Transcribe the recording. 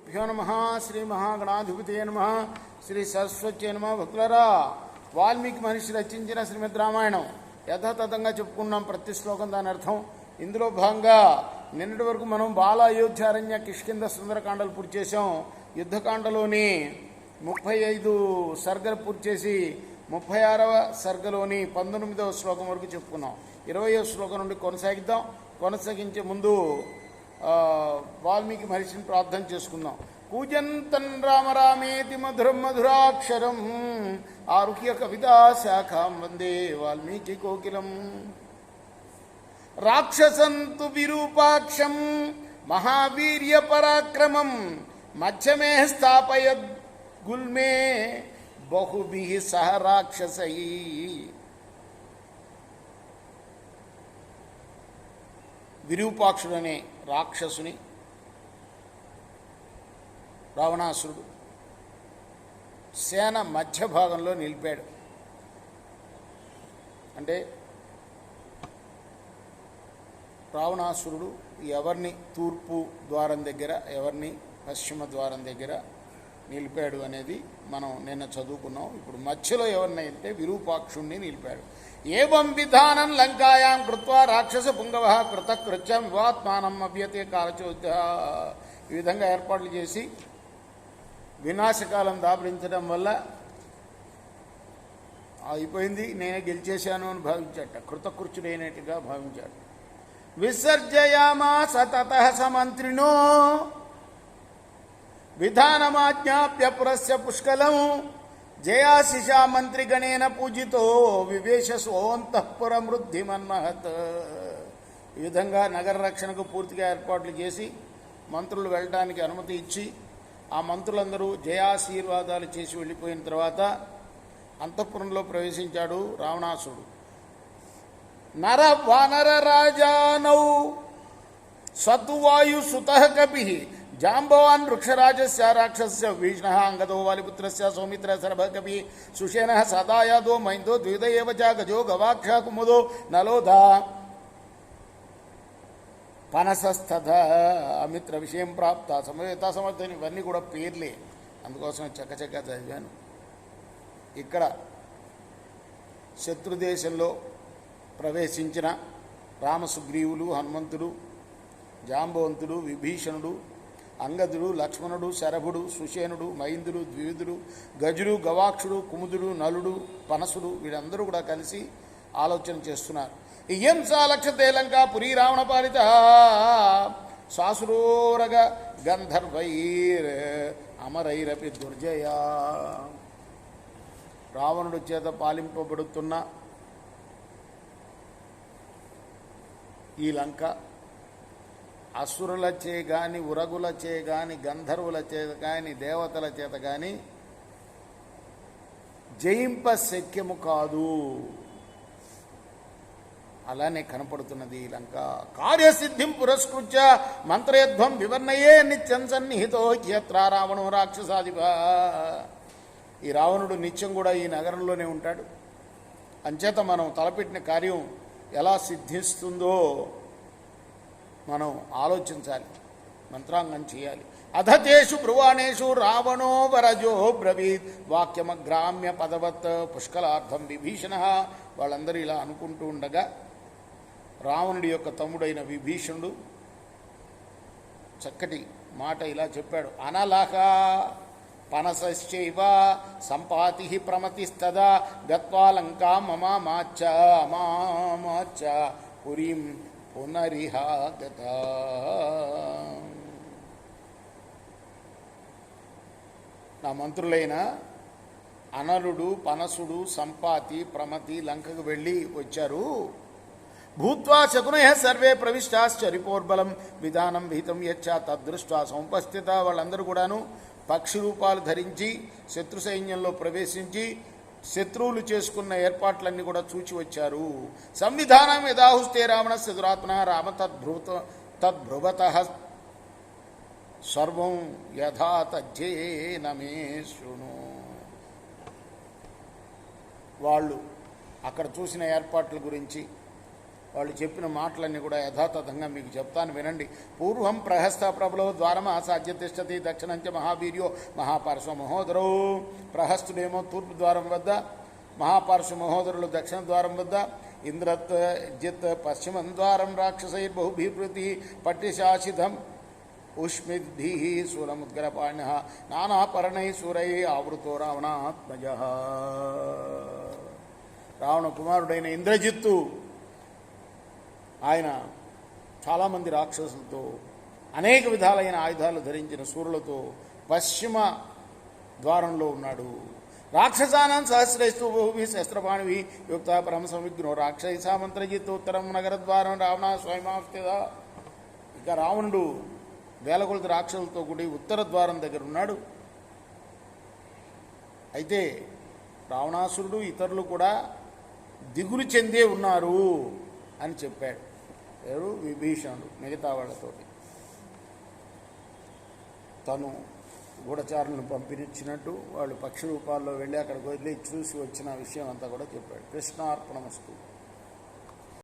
భ్యో నమ శ్రీ మహాగణాధిపతయ నమ శ్రీ సరస్వత్యై నమ. భక్తులరా, వాల్మీకి మహర్షి రచించిన శ్రీమద్ రామాయణం యథాతథంగా చెప్పుకున్నాం. ప్రతి శ్లోకం దాని అర్థం. ఇందులో భాగంగా నిన్నటి వరకు మనం బాల అయోధ్య అరణ్య కిష్కింద సుందరకాండలు పూర్తి చేసాం. యుద్ధకాండలోని 35 సర్గలు పూర్తి చేసి 36వ సర్గలోని 19వ శ్లోకం వరకు చెప్పుకున్నాం. 20వ శ్లోకం నుండి కొనసాగిద్దాం. కొనసాగించే ముందు వాల్మీకి మహర్షిని ప్రార్థన చేసుకుందాం. కూజంతన్ రామ రామేతి మధురం మధురాక్షరం ఆరుహ్య కవితా శాఖాం వందే వాల్మీకి కోకిలం. రాక్షసంతు విరూపాక్షం మహావీర్య పరాక్రమం మధ్యమే స్థాపయద్ గుల్మే బహుభిః సహ రాక్షసై. విరూపాక్షుడనే రాక్షసుని రావణాసురుడు సేన మధ్య భాగంలో నిలిపాడు. అంటే రావణాసురుడు ఎవరిని తూర్పు ద్వారం దగ్గర, ఎవరిని పశ్చిమ ద్వారం దగ్గర నిలిపాడు అనేది మనం నిన్న చదువుకున్నాం. ఇప్పుడు మధ్యలో ఎవరినైతే విరూపాక్షుణ్ణి నిలిపాడు. ఏవం విధానం లంకాయాం కృత్వా రాక్షస పుంగవ కృతకృత్యం వివాత్మానం అభ్యతే కాలచోద్య. ఈ విధంగా ఏర్పాట్లు చేసి వినాశకాలం దాపరించడం వల్ల అయిపోయింది, నేనే గెలిచేశాను అని భావించాట. కృతకృత్యుడైనట్టుగా భావించాడు. విసర్జయామాస తతః సమంత్రిణో విధానమాజ్ఞాప్య పురస్య పుష్కలం జయాశిషా మంత్రిగణేన పూజితో వివేశ సోంతఃపురమృద్ధిమన్మహత్. ఈ విధంగా నగర రక్షణకు పూర్తిగా ఏర్పాట్లు చేసి మంత్రులు వెళ్ళడానికి అనుమతి ఇచ్చి ఆ మంత్రులందరూ జయాశీర్వాదాలు చేసి వెళ్ళిపోయిన తర్వాత అంతఃపురంలో ప్రవేశించాడు రావణాసుడు. నర వానర రాజానౌ సతువాయు సుతః కపిః జాంబవాన్ వృక్షరాజస్య రాక్షసస్య భీష్ణః అంగదో వాలిపుత్రస్య సౌమిత్ర సర్భ కపి సుషేణః సదాయాదో మైందో ద్విధ ఏవ చ గజో గవాక్ష కుముదో నలోధా పనసస్థథ అమిత్ర విషయం ప్రాప్త సమవేత సమర్థని. ఇవన్నీ కూడా పేర్లే, అందుకోసం చక్కచక్క చదివాను. ఇక్కడ శత్రుదేశంలో ప్రవేశించిన రామసుగ్రీవులు, హనుమంతుడు, జాంబవంతుడు, విభీషణుడు, అంగదుడు, లక్ష్మణుడు, శరభుడు, సుషేనుడు, మైందుడు, ద్వివిధుడు, గజుడు, గవాక్షుడు, కుముదుడు, నలుడు, పనసుడు వీళ్ళందరూ కూడా కలిసి ఆలోచన చేస్తున్నారు. ఇయం సా లక్ష్యతే లంకా పురీ రావణ పాలిత సాసురోరగ గంధర్వైర్ అమరైరపి దుర్జయ. రావణుడి చేత పాలింపబడుతున్న ఈ లంక అసురులచే గాని, ఉరగులచే గాని, గంధర్వుల చేత గాని, దేవతల చేత గాని జయింప శక్యము కాదు. అలానే కనపడుతున్నది ఈ లంక. కార్యసిద్ధిం పురస్కృత్య మంత్రయధ్వం వివర్ణయే నిత్యం సన్నిహితో యత్ర రావణో రాక్షసాధిప. ఈ రావణుడు నిత్యం కూడా ఈ నగరంలోనే ఉంటాడు. అంచేత మనం తలపెట్టిన కార్యం ఎలా సిద్ధిస్తుందో మనం ఆలోచించాలి, మంత్రాంగం చేయాలి. అధతేషు బ్రువాణేషు రావణో వరజో బ్రవీత్ వాక్యమగ్రామ్య పదవత్ పుష్కలార్థం విభీషణ. వాళ్ళందరూ ఇలా అనుకుంటూ ఉండగా రావణుడి యొక్క తమ్ముడైన విభీషణుడు చక్కటి మాట ఇలా చెప్పాడు. అనలహ పనసశ్చైవ సంపాతి ప్రమతిస్తదా గత్వా లంకా మమామాచ్చ అమామాచ్చ పురీం పునరిహాగత. నా మంత్రులైన అనలుడు, పనసుడు, సంపాతి, ప్రమతి లంకకు వెళ్ళి వచ్చారు. భూత్వా శకునయ సర్వే ప్రవిష్టాశ్చరిపోర్బలం విధానం విహితం యచ్చ తద్దృష్ట్వా సముపస్థిత. వాళ్ళందరూ కూడాను పక్షి రూపాలు ధరించి శత్రు సైన్యంలో ప్రవేశించి శత్రువులు చేసుకున్న ఏర్పాట్లన్నీ కూడా చూచి వచ్చారు. సంవిధానం యదాహుస్తే రావణస్య దురాత్మన రామ తద్భ్రువత సర్వం యథా తజ్జేన మే శృణు. వాళ్ళు అక్కడ చూసిన ఏర్పాట్ల గురించి వాళ్ళు చెప్పిన మాటలన్నీ కూడా యథాతథంగా మీకు చెప్తాను, వినండి. పూర్వం ప్రహస్త ప్రభలో ద్వారమాసాధ్య తిష్టతి దక్షిణంచ మహావీర్యో మహాపార్శ్వ మహోదరో. ప్రహస్తుడేమో తూర్పు ద్వారం వద్ద, మహాపార్శ్వ మహోదరులు దక్షిణ ద్వారం వద్ద, ఇంద్రత్ జిత్ పశ్చిమం ద్వారం రాక్షసైర్బహుభివృతి పట్టిశాసిధం ఉష్మిద్భి సూరముద్గరపాణ్య నానాపర్ణై సూరై ఆవృతో రావణాత్మజ. రావణ కుమారుడైన ఇంద్రజిత్తు ఆయన చాలామంది రాక్షసులతో, అనేక విధాలైన ఆయుధాలు ధరించిన సూర్యులతో పశ్చిమ ద్వారంలో ఉన్నాడు. రాక్షసానం సహస్రైస్తూ బహుభి శస్త్రపాణివి యుక్త పరమ సంవిఘ్నో రాక్షస సామంత్రజిత్ ఉత్తరం నగరద్వారం రావణ స్వయమాస్థిత. ఇక రావణుడు వేలకొలది రాక్షసులతో కూడి ఉత్తర ద్వారం దగ్గర ఉన్నాడు. అయితే రావణాసురుడు ఇతరులు కూడా దిగులు చెందే ఉన్నారు అని చెప్పాడు. ఎవరు? విభీషణుడు మిగతా వాళ్ళతోటి. తను గూఢచారులను పంపించినట్టు వాళ్ళు పక్షి రూపాల్లో వెళ్ళి అక్కడికి వదిలి చూసి వచ్చిన విషయం అంతా కూడా చెప్పాడు. కృష్ణార్పణమస్తు.